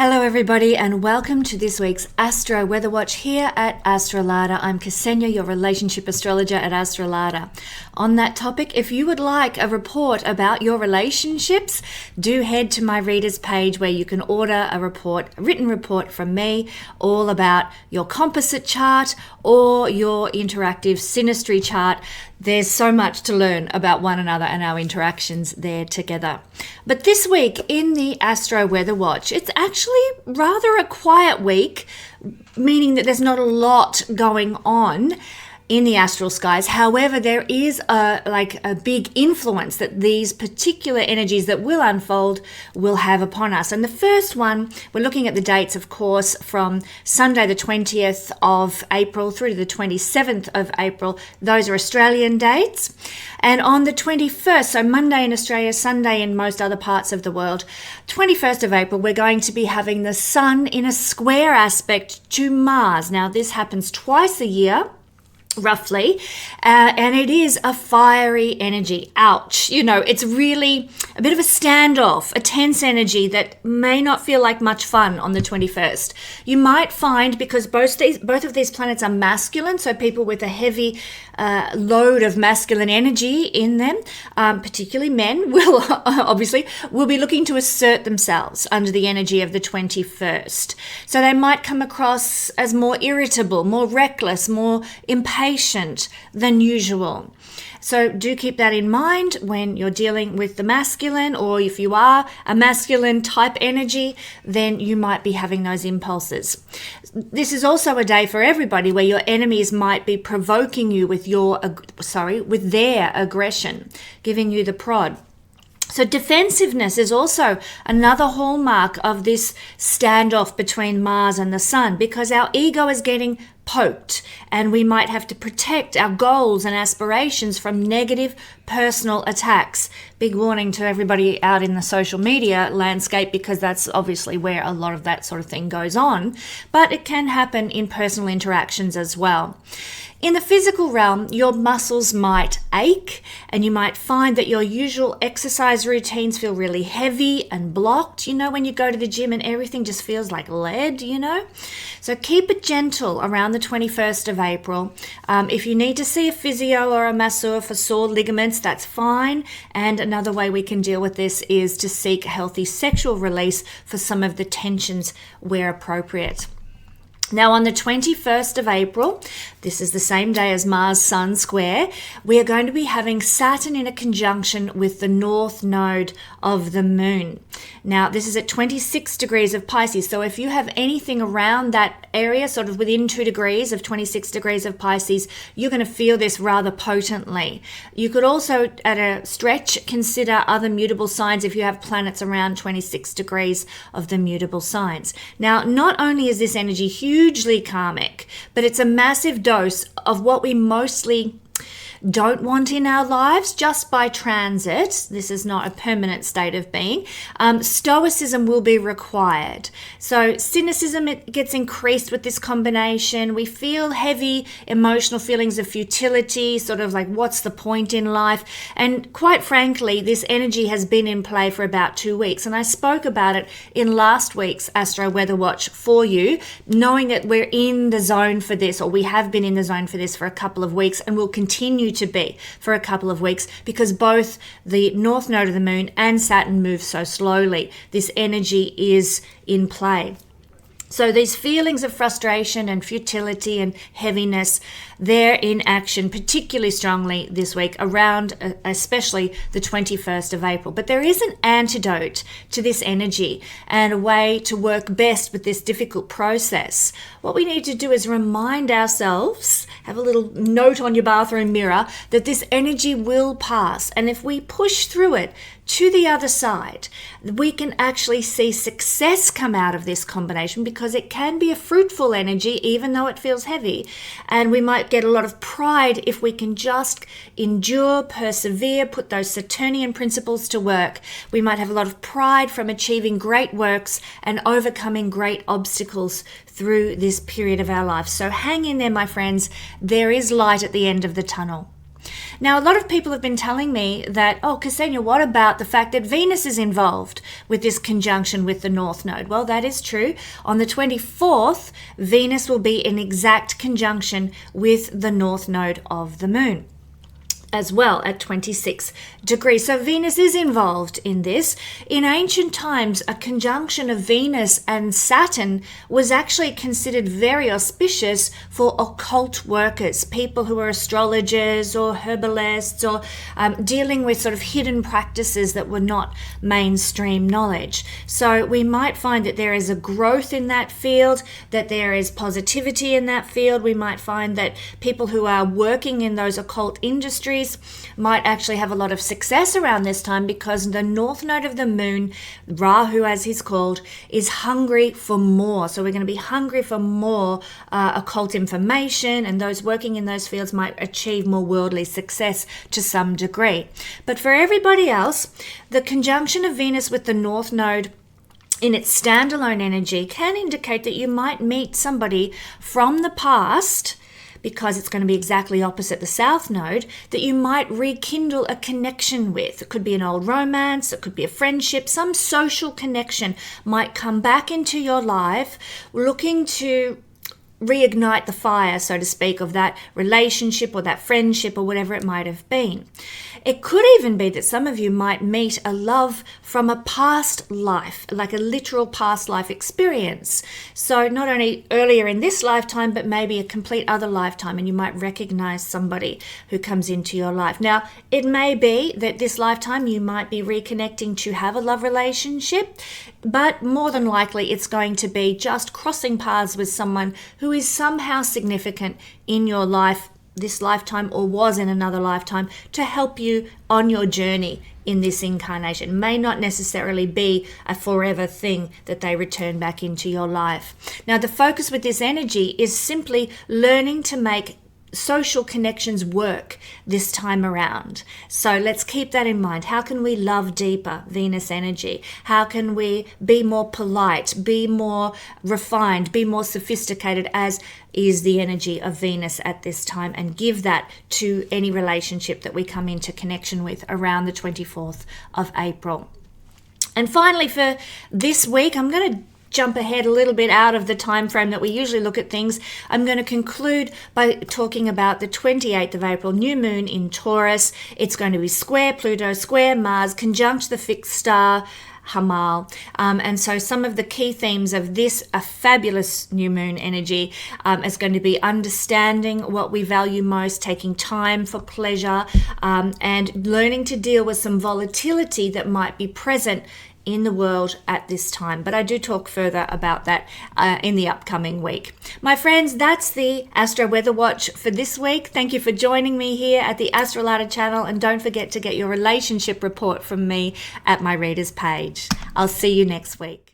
Hello everybody and welcome to this week's Astro Weather Watch here at AstroladaOfficial. I'm Kesenya, your relationship astrologer at AstroladaOfficial. On that topic, if you would like a report about your relationships, do head to my readers page where you can order a written report from me all about your composite chart or your interactive synastry chart. There's so much to learn about one another and our interactions there together. But this week in the Astro Weather Watch, it's actually rather a quiet week, meaning that there's not a lot going on in the astral skies. However, there is a big influence that these particular energies that will unfold will have upon us. And the first one, we're looking at the dates, of course, from Sunday the 20th of April through to the 27th of April. Those are Australian dates. And on the 21st, so Monday in Australia, Sunday in most other parts of the world, 21st of April, we're going to be having the Sun in a square aspect to Mars. Now, this happens twice a year, roughly, and it is a fiery energy. Ouch. You know, it's really a bit of a standoff, a tense energy that may not feel like much fun on the 21st. You might find, because both of these planets are masculine, so people with a heavy load of masculine energy in them, particularly men, will be looking to assert themselves under the energy of the 21st. So they might come across as more irritable, more reckless, more impatient than usual. So do keep that in mind when you're dealing with the masculine, or if you are a masculine type energy, then you might be having those impulses. This is also a day for everybody where your enemies might be provoking you with their aggression, giving you the prod. So defensiveness is also another hallmark of this standoff between Mars and the Sun, because our ego is getting poked and we might have to protect our goals and aspirations from negative personal attacks. Big warning to everybody out in the social media landscape, because that's obviously where a lot of that sort of thing goes on, but it can happen in personal interactions as well. In the physical realm, your muscles might ache and you might find that your usual exercise routines feel really heavy and blocked. You know, when you go to the gym and everything just feels like lead, you know? So keep it gentle around the 21st of April. If you need to see a physio or a masseur for sore ligaments, that's fine. And another way we can deal with this is to seek healthy sexual release for some of the tensions where appropriate. Now, on the 21st of April, this is the same day as Mars-Sun square, we are going to be having Saturn in a conjunction with the North Node of the Moon. Now, this is at 26 degrees of Pisces, so if you have anything around that area, sort of within 2 degrees of 26 degrees of Pisces, you're going to feel this rather potently. You could also, at a stretch, consider other mutable signs if you have planets around 26 degrees of the mutable signs. Now, not only is this energy hugely karmic, but it's a massive dose of what we mostly don't want in our lives just by transit. This is not a permanent state of being. Stoicism will be required. So cynicism, it gets increased with this combination. We feel heavy emotional feelings of futility, sort of like what's the point in life? And quite frankly, this energy has been in play for about 2 weeks. And I spoke about it in last week's Astro Weather Watch for you, knowing that we're in the zone for this, or we have been in the zone for this for a couple of weeks and will continue to be for a couple of weeks, because both the North Node of the Moon and Saturn move so slowly. This energy is in play. So these feelings of frustration and futility and heaviness, they're in action particularly strongly this week, around especially the 21st of April. But there is an antidote to this energy and a way to work best with this difficult process. What we need to do is remind ourselves, have a little note on your bathroom mirror, that this energy will pass. And if we push through it to the other side, we can actually see success come out of this combination, because it can be a fruitful energy even though it feels heavy. And we might get a lot of pride if we can just endure, persevere, put those Saturnian principles to work. We might have a lot of pride from achieving great works and overcoming great obstacles through this period of our life. So hang in there, my friends. There is light at the end of the tunnel. Now, a lot of people have been telling me that, oh, Kesenya, what about the fact that Venus is involved with this conjunction with the North Node? Well, that is true. On the 24th, Venus will be in exact conjunction with the North Node of the Moon as well at 26 degrees. So Venus is involved in this. In ancient times, a conjunction of Venus and Saturn was actually considered very auspicious for occult workers, people who are astrologers or herbalists or dealing with sort of hidden practices that were not mainstream knowledge. So we might find that there is a growth in that field, that there is positivity in that field. We might find that people who are working in those occult industries might actually have a lot of success around this time, because the North Node of the Moon, Rahu as he's called, is hungry for more. So we're going to be hungry for more occult information, and those working in those fields might achieve more worldly success to some degree. But for everybody else, the conjunction of Venus with the North Node in its standalone energy can indicate that you might meet somebody from the past, because it's going to be exactly opposite the South Node, that you might rekindle a connection with. It could be an old romance, it could be a friendship, some social connection might come back into your life, looking to reignite the fire, so to speak, of that relationship or that friendship or whatever it might have been. It could even be that some of you might meet a love from a past life, like a literal past life experience. So not only earlier in this lifetime, but maybe a complete other lifetime, and you might recognize somebody who comes into your life. Now, it may be that this lifetime you might be reconnecting to have a love relationship, but more than likely it's going to be just crossing paths with someone who is somehow significant in your life this lifetime, or was in another lifetime, to help you on your journey in this incarnation. It may not necessarily be a forever thing that they return back into your life. Now, the focus with this energy is simply learning to make social connections work this time around. So let's keep that in mind. How can we love deeper, Venus energy? How can we be more polite, be more refined, be more sophisticated, as is the energy of Venus at this time, and give that to any relationship that we come into connection with around the 24th of April. And finally, for this week, I'm going to jump ahead a little bit out of the time frame that we usually look at things. I'm going to conclude by talking about the 28th of April, new moon in Taurus. It's going to be square Pluto, square Mars, conjunct the fixed star Hamal. And so some of the key themes of this, a fabulous new moon energy, is going to be understanding what we value most, taking time for pleasure, and learning to deal with some volatility that might be present in the world at this time. But I do talk further about that in the upcoming week. My friends, that's the Astro Weather Watch for this week. Thank you for joining me here at the AstroLada channel, and don't forget to get your relationship report from me at my readers page. I'll see you next week.